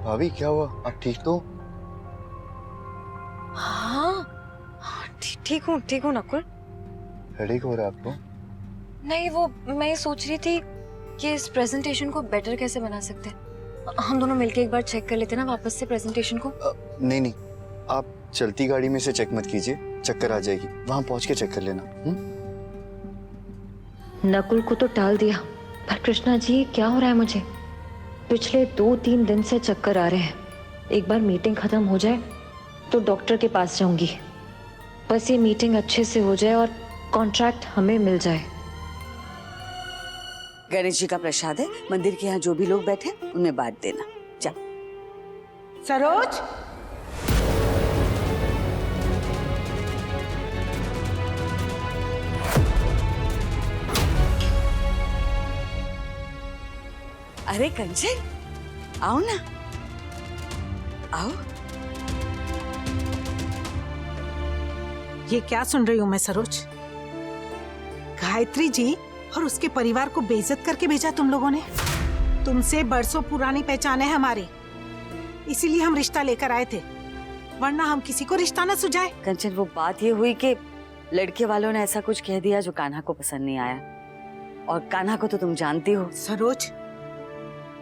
भाभी क्या हुआ, आप ठीक तो? हाँ ठीक हूँ नकुल। हेडेक हो रहा है आपको? नहीं, वो मैं सोच रही थी कि इस प्रेजेंटेशन को बेटर कैसे बना सकते हैं। हम दोनों मिलके एक बार चेक कर लेते ना वापस से प्रेजेंटेशन को। नहीं, आप चलती गाड़ी में से चेक मत कीजिए, चक्कर आ जाएगी। वहां पहुंच के चेक कर लेना। नकुल को तो टाल दिया, पर कृष्णा जी क्या हो रहा है मुझे? पिछले 2-3 दिन से चक्कर आ रहे हैं। एक बार मीटिंग खत्म हो जाए तो डॉक्टर के पास जाऊंगी। बस ये मीटिंग अच्छे से हो जाए और कॉन्ट्रैक्ट हमें मिल जाए। गणेश जी का प्रसाद है, मंदिर के यहाँ जो भी लोग बैठे उनमें बांट देना। जा। सरोज, अरे कंचन, आओ ना, आओ। ये क्या सुन रही हूँ मैं सरोज? गायत्री जी और उसके परिवार को बेइज्जत करके भेजा तुम लोगों ने। तुमसे बरसों पुरानी पहचान है हमारी, इसीलिए हम रिश्ता लेकर आए थे, वरना हम किसी को रिश्ता न सुझाए। कंचन, वो बात ये हुई कि लड़के वालों ने ऐसा कुछ कह दिया जो कान्हा को पसंद नहीं आया, और कान्हा को तो तुम जानती हो। सरोज,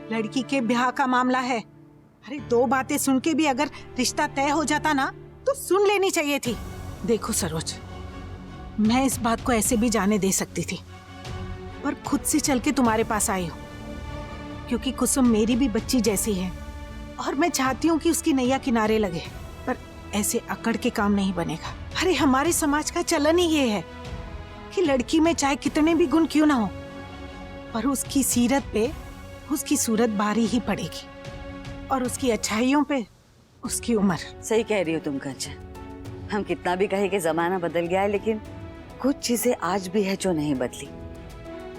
लड़की के ब्याह का मामला है। अरे 2 बातें सुन के भी अगर रिश्ता तय हो जाता ना तो सुन लेनी चाहिए थी। देखो सरोज, मैं इस बात को ऐसे भी जाने दे सकती थी, पर खुद से चल के तुम्हारे पास आई हूँ, क्योंकि कुसुम मेरी भी बच्ची जैसी है और मैं चाहती हूँ कि उसकी नैया किनारे लगे। पर ऐसे अकड़ के काम नहीं बनेगा। अरे हमारे समाज का चलन ही ये है कि लड़की में चाहे कितने भी गुण क्यों ना हो, पर उसकी सीरत पे उसकी सूरत भारी ही पड़ेगी, और उसकी अच्छाइयों पे उसकी उम्र। सही कह रही हो तुम कंचन। हम कितना भी कहे कि जमाना बदल गया है, लेकिन कुछ चीजें आज भी है जो नहीं बदली।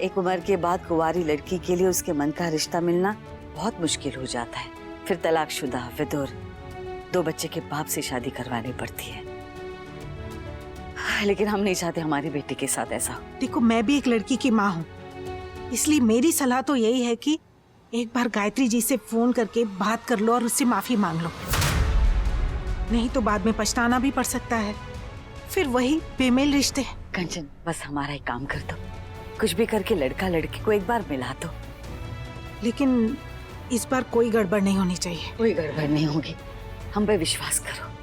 एक उम्र के बाद कुंवारी लड़की के लिए उसके मन का रिश्ता मिलना बहुत मुश्किल हो जाता है। फिर तलाकशुदा, विधुर, 2 बच्चे के बाप से शादी करवानी पड़ती है। लेकिन हम नहीं चाहते हमारी बेटी के साथ ऐसा हो। देखो, मैं भी एक लड़की की माँ हूँ, इसलिए मेरी सलाह तो यही है कि एक बार गायत्री जी से फोन करके बात कर लो और उससे माफी मांग लो, नहीं तो बाद में पछताना भी पड़ सकता है। फिर वही बेमेल रिश्ते। कंचन, बस हमारा एक काम कर दो, कुछ भी करके लड़का लड़की को एक बार मिला दो। लेकिन इस बार कोई गड़बड़ नहीं होनी चाहिए। कोई गड़बड़ नहीं होगी, हम पे विश्वास करो।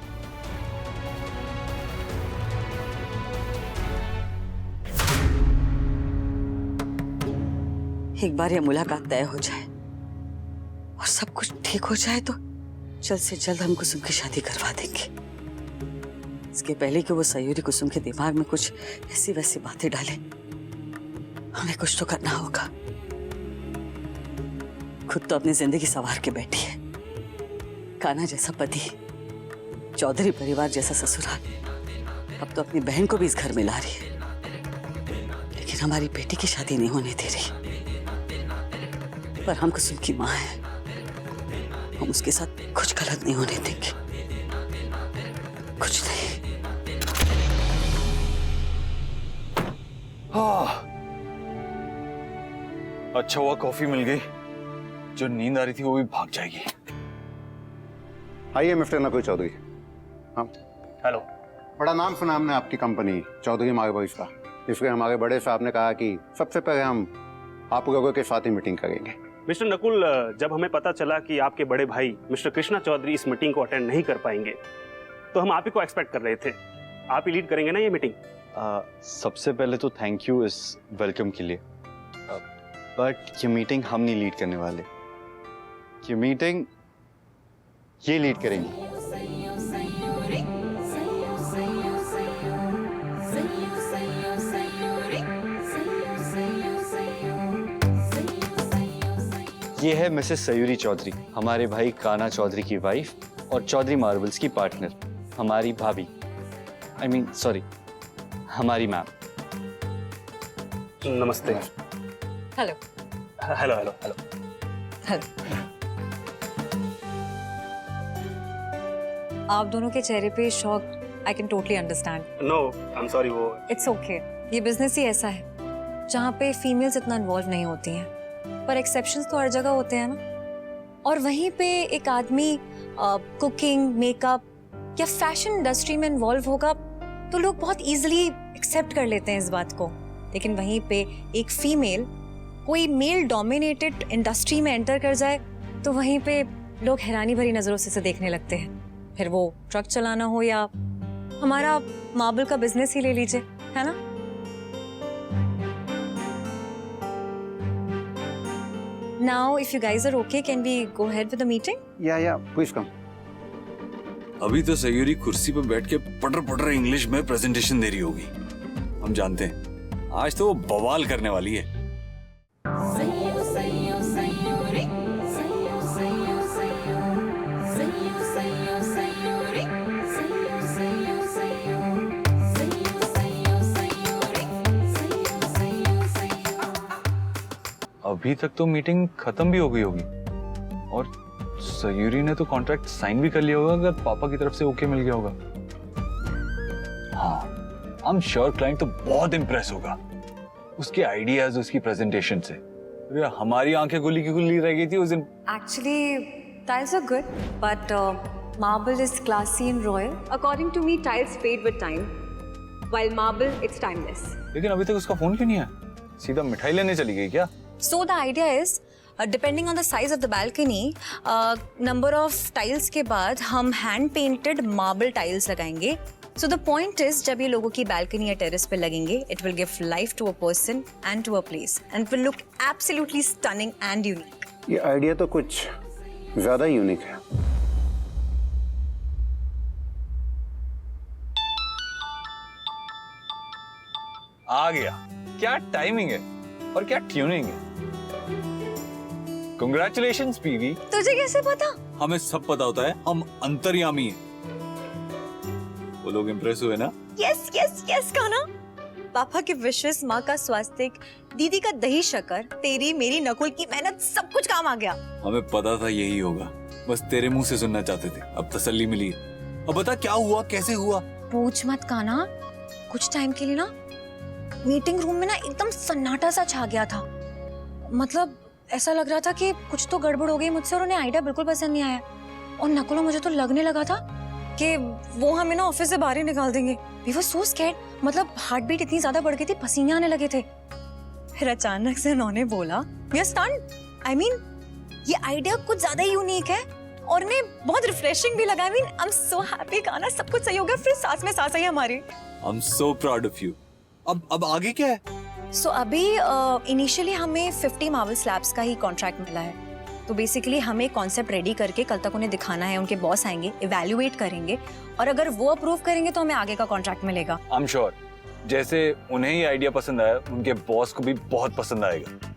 एक बार ये मुलाकात तय हो जाए और सब कुछ ठीक हो जाए तो जल्द से जल्द हम कुसुम की शादी करवा देंगे। इसके पहले कि वो सयूरी कुसुम के दिमाग में कुछ ऐसी वैसी बातें डाले, हमें कुछ तो करना होगा। खुद तो अपनी जिंदगी संवार के बैठी है, कान्हा जैसा पति, चौधरी परिवार जैसा ससुराल, अब तो अपनी बहन को भी इस घर में ला रही है, लेकिन हमारी बेटी की शादी नहीं होने दे रही। पर हम कुसुम की माँ हैं, हम उसके साथ कुछ गलत नहीं होने देंगे, कुछ नहीं। अच्छा हुआ कॉफी मिल गई, जो नींद आ रही थी वो भी भाग जाएगी। आइए मिस्टर नकुल चौधरी। हाँ, हेलो। बड़ा नाम सुना हमने आपकी कंपनी चौधरी मार्बल्स का, इसलिए हमारे बड़े साहब ने कहा कि सबसे पहले हम आप लोगों के साथ ही मीटिंग करेंगे। मिस्टर नकुल, जब हमें पता चला कि आपके बड़े भाई मिस्टर कृष्णा चौधरी इस मीटिंग को अटेंड नहीं कर पाएंगे, तो हम आप ही को एक्सपेक्ट कर रहे थे। आप ही लीड करेंगे ना ये मीटिंग? सबसे पहले तो थैंक यू इस वेलकम के लिए, बट ये मीटिंग हम नहीं लीड करने वाले, ये मीटिंग ये लीड करेंगी। ये है मिसेस सयूरी चौधरी, हमारे भाई कान्हा चौधरी की वाइफ और चौधरी मार्बल्स की पार्टनर, हमारी भाभी, आई मीन सॉरी, हमारी मैम। नमस्ते। Hello hello hello hello. आप दोनों के चेहरे पे shock I can totally understand. No, I am sorry. वो इट्स ओके, ये बिजनेस ही ऐसा है जहाँ पे फीमेल्स इतना इन्वॉल्व नहीं होती हैं, पर एक्सेप्शंस तो हर जगह होते हैं ना। और वहीं पे एक आदमी कुकिंग, मेकअप या फैशन इंडस्ट्री में इन्वॉल्व होगा तो लोग बहुत इजीली एक्सेप्ट कर लेते हैं इस बात को। लेकिन वहीं पे एक फीमेल कोई मेल डोमिनेटेड इंडस्ट्री में एंटर कर जाए तो वहीं पे लोग हैरानी भरी नजरों से देखने लगते हैं। फिर वो ट्रक चलाना हो या हमारा मार्बल का बिजनेस ही ले लीजिए, है ना? Now, if you guys are okay, can we go ahead with the meeting? या प्लीज कम। अभी तो सयूरी कुर्सी पर बैठ के पटर पटर इंग्लिश में प्रेजेंटेशन दे रही होगी, हम जानते हैं। आज तो वो बवाल करने वाली है। अभी तक तो मीटिंग खत्म भी हो गई होगी और सयूरी ने तो कॉन्ट्रैक्ट साइन भी कर लिया होगा अगर पापा की तरफ से ओके मिल गया होगा। हाँ, आई एम श्योर क्लाइंट तो बहुत इंप्रेस होगा उसके आइडियाज, उसकी प्रेजेंटेशन से। अरे हमारी आंखें गुल्ली की गुल्ली रह गई थी उस दिन। Actually, tiles are good, but marble is classy and royal. According to me, tiles fade with time, while marble, it's timeless. लेकिन अभी तक उसका फोन क्यों नहीं आया? सीधा मिठाई लेने चली गई क्या? So the idea is, depending on the size of the balcony, number of tiles के बाद हम hand painted marble tiles लगाएंगे. So the point is, जब ये लोगों की balcony या terrace पे लगेंगे, it will give life to a person and to a place, and it will look absolutely stunning and unique. ये आइडिया तो कुछ ज्यादा यूनिक है। आ गया। क्या टाइमिंग है और क्या ट्यूनिंग है। Congratulations PV. तुझे कैसे पता? हमें सब पता होता है, हम अंतर्यामी हैं। वो लोग इम्प्रेस हुए ना? यस यस यस काना। पापा के विशेष, माँ का स्वास्थ्य, दीदी का दही शक्कर, तेरी मेरी नकुल की मेहनत, सब कुछ काम आ गया। हमें पता था यही होगा, बस तेरे मुंह से सुनना चाहते थे। अब तसल्ली मिली। अब बता क्या हुआ, कैसे हुआ? पूछ मत काना। कुछ टाइम के लिए ना मीटिंग रूम में ना एकदम सन्नाटा सा छा गया था। मतलब ऐसा लग रहा था कि कुछ तो गड़बड़ हो गई मुझसे और उन्हें आइडिया बिल्कुल पसंद नहीं आया। और नकुल, मुझे तो लगने लगा था कि वो हमें ना ऑफिस से बाहर ही निकाल देंगे। We were so scared। मतलब हार्ट बीट इतनी ज्यादा बढ़ गई थी, पसीने आने लगे थे। फिर अचानक से उन्होंने बोला, "We are stunned। I mean, ये आइडिया कुछ ज्यादा ही यूनिक है और इन्हें बहुत रिफ्रेशिंग भी लगा। I mean, I'm so happy काना, सब कुछ सही हो गया। फिर सांस में सांस आई हमारी। I'm so proud of you। अब आगे क्या है? So अभी इनिशियली हमें 50 मार्बल स्लैब्स का ही कॉन्ट्रैक्ट मिला है। तो बेसिकली हमें कॉन्सेप्ट रेडी करके कल तक उन्हें दिखाना है। उनके बॉस आएंगे, इवैल्यूएट करेंगे और अगर वो अप्रूव करेंगे तो हमें आगे का कॉन्ट्रैक्ट मिलेगा। आई एम श्योर जैसे उन्हें ही आइडिया पसंद आया, उनके बॉस को भी बहुत पसंद आएगा।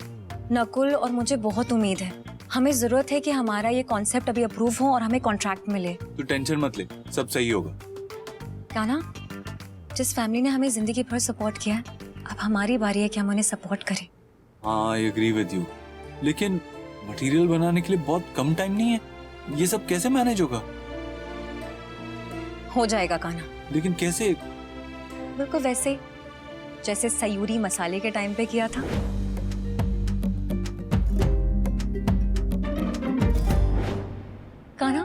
नकुल, और मुझे बहुत उम्मीद है। हमें जरूरत है कि हमारा ये कॉन्सेप्ट अभी अप्रूव हो और हमें कॉन्ट्रैक्ट मिले। तो टेंशन मत ले, सब सही होगा। क्या ना, जिस फैमिली ने हमें जिंदगी भर सपोर्ट किया है, अब हमारी बारी है कि हम उन्हें सपोर्ट करें। हाँ, आई एग्री विद यू। लेकिन मटेरियल बनाने के लिए बहुत कम टाइम नहीं है। ये सब कैसे मैनेज होगा? हो जाएगा काना। लेकिन कैसे? बिल्कुल वैसे जैसे सयूरी मसाले के टाइम पे किया था। काना,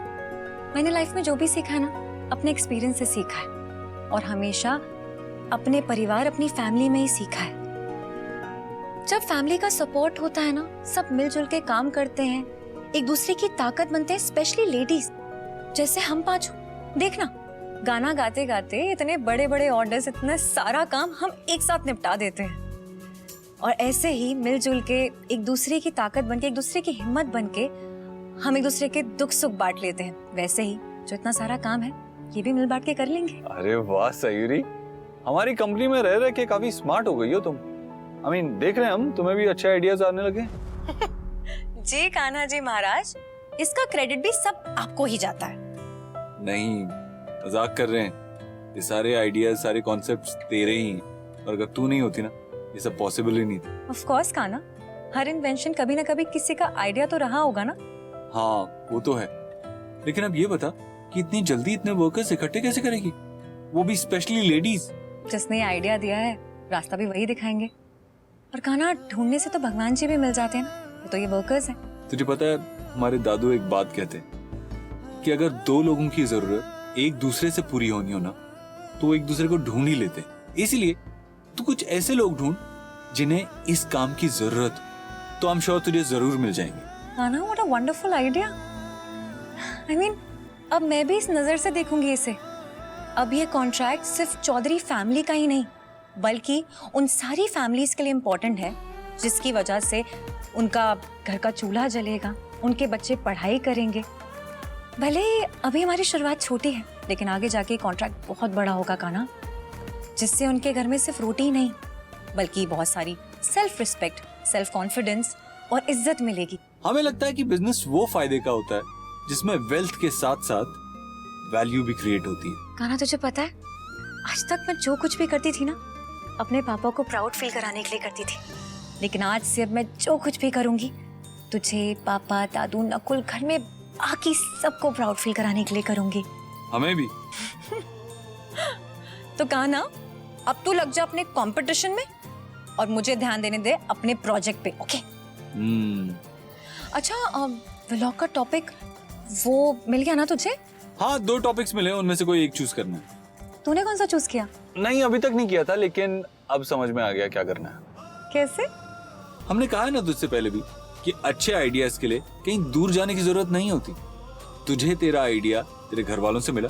मैंने लाइफ में जो भी सीखा है ना, अपने एक्सपीरियंस से सीखा है और हमेशा अपने परिवार, अपनी फैमिली में ही सीखा है। जब फैमिली का सपोर्ट होता है ना, सब मिलजुल के काम करते हैं, एक दूसरे की ताकत बनते हैं, स्पेशली लेडीज जैसे हम पांचों। देखना, गाना गाते गाते इतने बड़े बड़े ऑर्डर्स, इतना सारा काम हम एक साथ निपटा देते हैं। और ऐसे ही मिलजुल के एक दूसरे की ताकत बनके, एक दूसरे की हिम्मत बनके हम एक दूसरे के दुख सुख बांट लेते हैं। वैसे ही जो इतना सारा काम है, ये भी मिल बांट के कर लेंगे। अरे वाह सयूरी, हमारी कंपनी में रह के काफी स्मार्ट हो गई हो तुम। I mean, देख रहे हैं हम, तुम्हें भी अच्छे आइडियाज आने लगे। जी कान्हा जी महाराज, इसका क्रेडिट भी सब आपको ही जाता है। नहीं, मजाक कर रहे हैं। ये सारे आइडियाज, सारे कॉन्सेप्ट्स तेरे ही हैं। और अगर तू नहीं होती ना, ये सब पॉसिबल ही नहीं था। Of course Kanha, her invention कभी ना कभी किसी का आइडिया तो रहा होगा ना। हाँ, वो तो है। लेकिन अब ये बता कि इतनी जल्दी इतने वर्कर्स इकट्ठे कैसे करेगी, वो भी स्पेशली लेडीज? जिसने आइडिया दिया है, रास्ता भी वही दिखाएंगे। और कान्हा, ढूंढने से तो भगवान जी भी मिल जाते हैं ना, तो ये वर्कर्स हैं। तुझे पता है हमारे दादू एक बात कहते हैं कि अगर दो लोगों की जरूरत एक दूसरे से पूरी होनी हो ना तो वो एक दूसरे को ढूंढ ही लेते। इसीलिए तू कुछ ऐसे लोग ढूंढ जिन्हें इस काम की जरूरत हो, तो आई एम श्योर तुझे जरूर मिल जाएंगे। Kanha, what a wonderful idea. I mean, अब मैं भी इस नजर से देखूंगी इसे। अब ये कॉन्ट्रैक्ट सिर्फ चौधरी फैमिली का ही नहीं बल्कि उन सारी फैमिलीज के लिए इम्पोर्टेंट है जिसकी वजह से उनका घर का चूल्हा जलेगा, उनके बच्चे पढ़ाई करेंगे। भले ही अभी हमारी शुरुआत छोटी है लेकिन आगे जाके कॉन्ट्रैक्ट बहुत बड़ा होगा कान्हा, जिससे उनके घर में सिर्फ रोटी ही नहीं बल्कि बहुत सारी सेल्फ रिस्पेक्ट, सेल्फ कॉन्फिडेंस और इज्जत मिलेगी। हमें लगता है कि बिजनेस वो फायदे का होता है जिसमें वेल्थ के साथ साथ वैल्यू भी क्रिएट होती है। कान्हा, तुझे पता है आज तक मैं जो कुछ भी करती थी ना अपने पापा को प्राउड फील कराने के लिए करती थी, लेकिन आज से अब मैं जो कुछ भी करूंगी तुझे, पापा, दादू, नकुल, घर में बाकी सबको प्राउड फील कराने के लिए करूंगी। हमें भी। तो कान्हा, अब तू लग जा अपने कंपटीशन में और मुझे ध्यान देने दे अपने प्रोजेक्ट पे, ओके? अच्छा, व्लॉग का टॉपिक वो मिल गया ना तुझे? हाँ, 2 टॉपिक्स मिले, उनमें से कोई एक चूज करना है। तूने कौन सा चूज किया? नहीं, अभी तक नहीं किया था, लेकिन अब समझ में आ गया क्या करना है। कैसे? हमने कहा है ना तुझसे पहले भी कि अच्छे आइडियाज के लिए कहीं दूर जाने की जरूरत नहीं होती। तुझे तेरा आइडिया तेरे घर वालों से मिला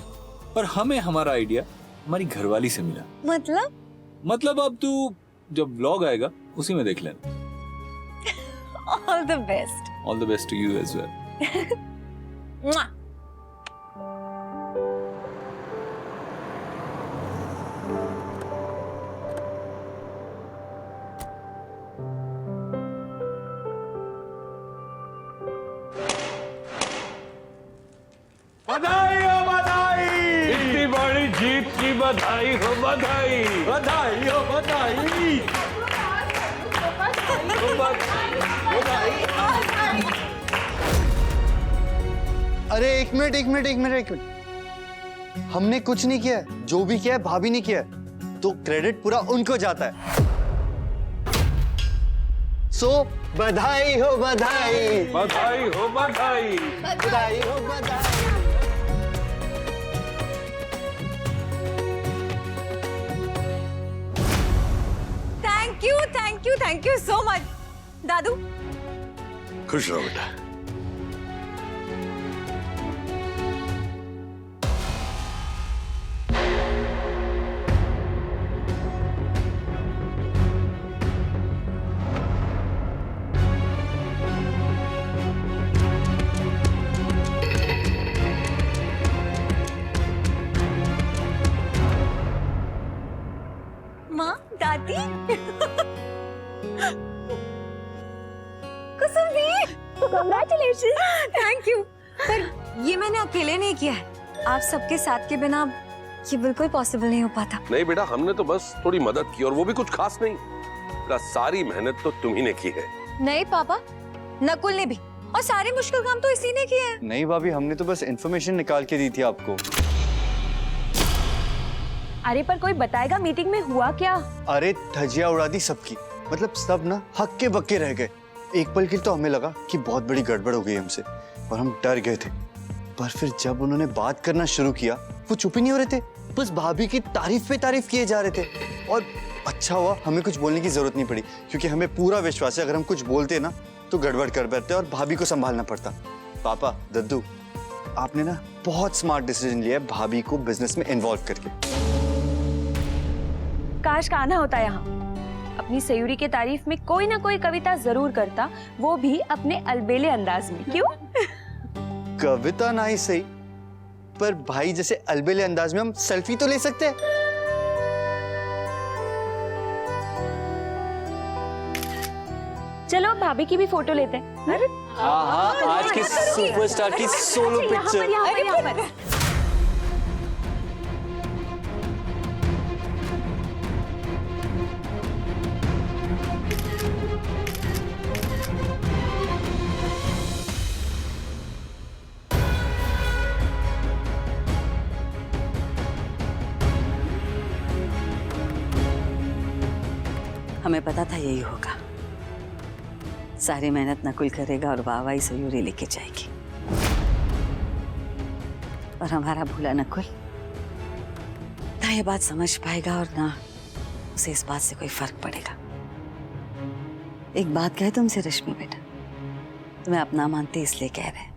और हमें हमारा आइडिया हमारी घरवाली से मिला। मतलब अब तू जब व्लॉग आएगा उसी में देख लेना। All the best. All the best to you as well. बधाई हो बधाई, इतनी बड़ी जीत की बधाई हो बधाई, बधाई हो बधाई, अरे एक मिनट, हमने कुछ नहीं किया है। जो भी किया है भाभी ने किया है, तो क्रेडिट पूरा उनको जाता है। सो बधाई हो बधाई, बधाई हो बधाई, बधाई हो बधाई। थैंक यू सो मच दादू। खुश रहो बेटा। माँ, दादी, कुसुम दी, कांग्रेचुलेशन। Thank you. पर ये मैंने अकेले नहीं किया है, आप सबके साथ के बिना ये बिल्कुल पॉसिबल नहीं हो पाता। नहीं बेटा, हमने तो बस थोड़ी मदद की और वो भी कुछ खास नहीं। बेटा, सारी मेहनत तो तुम ही ने की है। नहीं पापा, नकुल ने भी, और सारे मुश्किल काम तो इसी ने किए हैं। नहीं भाभी, हमने तो बस इंफॉर्मेशन निकाल के दी थी आपको। अरे पर कोई बताएगा मीटिंग में हुआ क्या? अरे धजिया उड़ा दी सबकी, मतलब सब ना हक्के बक्के रह गए। एक पल के लिए तो हमें लगा कि बहुत बड़ी गड़बड़ हो गई हमसे और हम डर गए थे, पर फिर जब उन्होंने बात करना शुरू किया वो चुप ही नहीं हो रहे थे, बस भाभी की तारीफ पे तारीफ किए जा रहे थे। और अच्छा हुआ हमें कुछ बोलने की जरूरत नहीं पड़ी, क्योंकि हमें पूरा विश्वास है अगर हम कुछ बोलते ना तो गड़बड़ कर बैठते और भाभी को संभालना पड़ता। पापा, दद्दू, आपने ना बहुत स्मार्ट डिसीजन लिया है भाभी को बिजनेस में इन्वॉल्व करके। काश कान्हा होता यहाँ, अपनी सयूरी के तारीफ में कोई ना कोई कविता जरूर करता, वो भी अपने अलबेले अंदाज में। क्यों? कविता ना ही सही, पर भाई जैसे अलबेले अंदाज में हम सेल्फी तो ले सकते हैं। चलो भाभी की भी फोटो लेते हैं। अरे हाँ, आज के सुपरस्टार की सोलो पिक्चर। यहाँ पर। हमें पता था यही होगा। सारी मेहनत नकुल करेगा और वाहवाही सयूरी लेके जाएगी। और हमारा भूला नकुल ना ये बात समझ पाएगा और ना उसे इस बात से कोई फर्क पड़ेगा। एक बात कहे तुमसे रश्मि बेटा, तुम्हें अपना मानते इसलिए कह रहे हैं,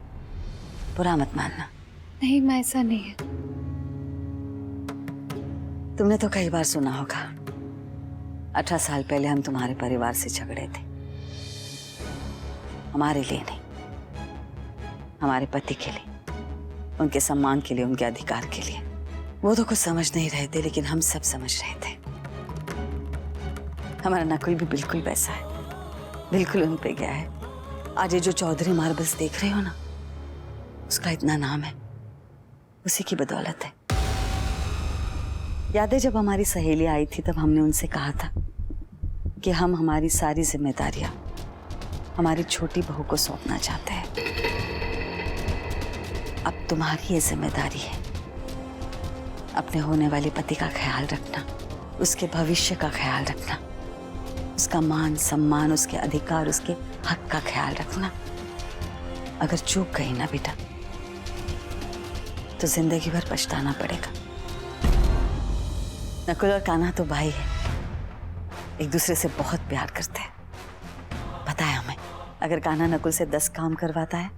बुरा मत मानना। नहीं मैं ऐसा नहीं है। तुमने तो कई बार सुना होगा 18 साल पहले हम तुम्हारे परिवार से झगड़े थे, हमारे लिए नहीं, हमारे पति के लिए, उनके सम्मान के लिए, उनके अधिकार के लिए। वो तो कुछ समझ नहीं रहे थे, लेकिन हम सब समझ रहे थे। हमारा नकुल भी बिल्कुल वैसा है, बिल्कुल उन पे गया है। आज ये जो चौधरी मार्बल्स देख रहे हो ना, उसका इतना नाम है उसी की बदौलत है। याद है जब हमारी सहेली आई थी तब हमने उनसे कहा था कि हम हमारी सारी जिम्मेदारियां हमारी छोटी बहू को सौंपना चाहते हैं। अब तुम्हारी ये जिम्मेदारी है अपने होने वाले पति का ख्याल रखना, उसके भविष्य का ख्याल रखना, उसका मान सम्मान, उसके अधिकार, उसके हक का ख्याल रखना। अगर चूक गई ना बेटा तो जिंदगी भर पछताना पड़ेगा। नकुल और कान्हा तो भाई है, एक दूसरे से बहुत प्यार करते हैं। पता है हमें, अगर कान्हा नकुल से 10 काम करवाता है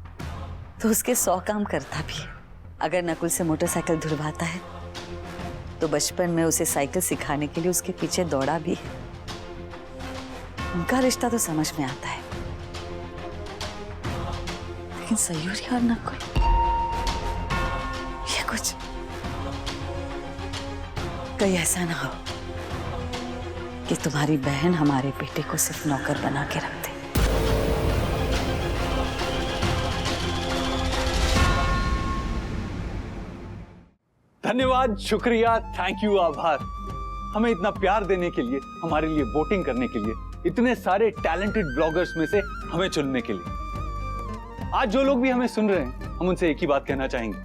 तो उसके 100 काम करता भी है। अगर नकुल से मोटरसाइकिल धुलवाता है तो बचपन में उसे साइकिल सिखाने के लिए उसके पीछे दौड़ा भी है। उनका रिश्ता तो समझ में आता है, लेकिन सयूरी और नकुल ये कुछ कहीं ऐसा ना हो कि तुम्हारी बहन हमारे बेटे को सिर्फ नौकर बना के रख दे। धन्यवाद, शुक्रिया, थैंक यू, आभार हमें इतना प्यार देने के लिए, हमारे लिए वोटिंग करने के लिए, इतने सारे टैलेंटेड ब्लॉगर्स में से हमें चुनने के लिए। आज जो लोग भी हमें सुन रहे हैं, हम उनसे एक ही बात कहना चाहेंगे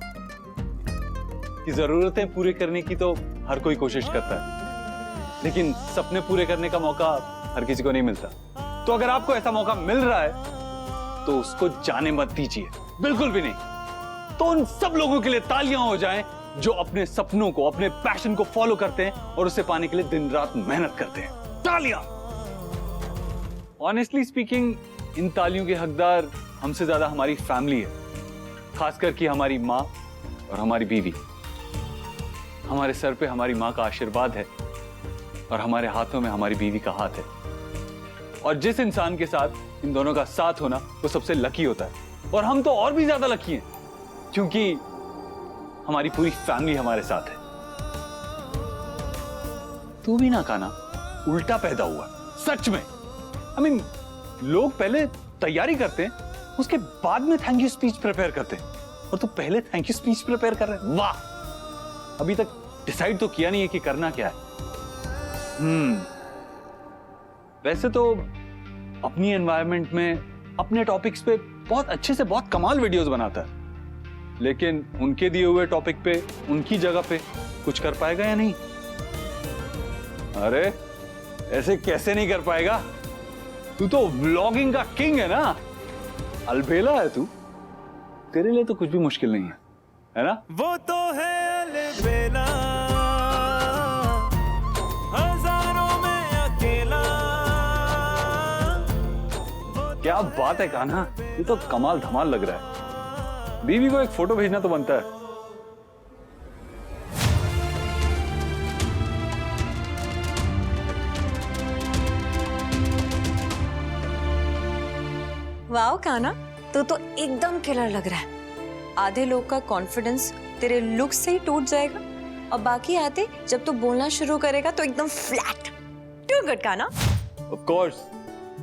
कि जरूरतें पूरे करने की तो हर कोई कोशिश करता है, लेकिन सपने पूरे करने का मौका हर किसी को नहीं मिलता। तो अगर आपको ऐसा मौका मिल रहा है तो उसको जाने मत दीजिए, बिल्कुल भी नहीं। तो उन सब लोगों के लिए तालियां हो जाएं जो अपने सपनों को, अपने पैशन को फॉलो करते हैं और उसे पाने के लिए दिन रात मेहनत करते हैं। तालियां। ऑनेस्टली स्पीकिंग, इन तालियों के हकदार हमसे ज्यादा हमारी फैमिली है, खासकर कि हमारी माँ और हमारी बीवी। हमारे सर पे हमारी माँ का आशीर्वाद है और हमारे हाथों में हमारी बीवी का हाथ है। और जिस इंसान के साथ इन दोनों का साथ होना, वो सबसे लकी होता है। और हम तो और भी ज्यादा लकी हैं, क्योंकि हमारी पूरी फैमिली हमारे साथ है। तू भी ना कान्हा उल्टा पैदा हुआ, सच में। I mean, लोग पहले तैयारी करते हैं, उसके बाद में थैंक यू स्पीच प्रिपेयर करते हैं, और तू पहले थैंक यू स्पीच प्रिपेयर कर रहे हैं। वाह! अभी तक डिसाइड तो किया नहीं है कि करना क्या है। वैसे तो अपनी एनवायरनमेंट में, अपने टॉपिक्स पे बहुत अच्छे से बहुत कमाल वीडियोस बनाता है, लेकिन उनके दिए हुए टॉपिक पे, उनकी जगह पे कुछ कर पाएगा या नहीं? अरे ऐसे कैसे नहीं कर पाएगा? तू तो व्लॉगिंग का किंग है ना, अलबेला है तू। तेरे लिए तो कुछ भी मुश्किल नहीं है ना? वो तो है अलबेला, हजारों में अकेला। क्या बात है कान्हा, ये तो कमाल धमाल लग रहा है। बीवी को एक फोटो भेजना तो बनता है। वाओ कान्हा, तू तो एकदम किलर लग रहा है। आधे लोग का कॉन्फिडेंस तेरे लुक से ही टूट जाएगा, और बाकी आधे जब तू बोलना शुरू करेगा तो एकदम flat. Too good Kanha. Of course,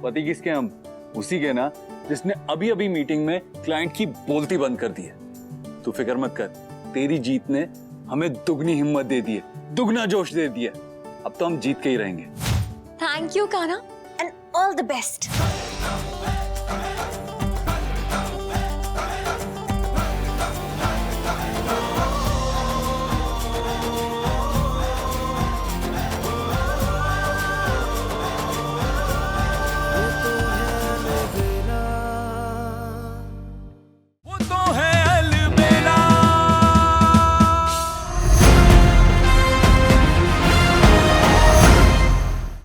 पति किसके हम? उसी के ना, जिसने अभी अभी मीटिंग में क्लाइंट की बोलती बंद कर दी है। तू फिक्र मत कर, तेरी जीत ने हमें दुगनी हिम्मत दे दी है, दुगना जोश दे दिया। अब तो हम जीत के ही रहेंगे। Thank you Kanha, and all the best.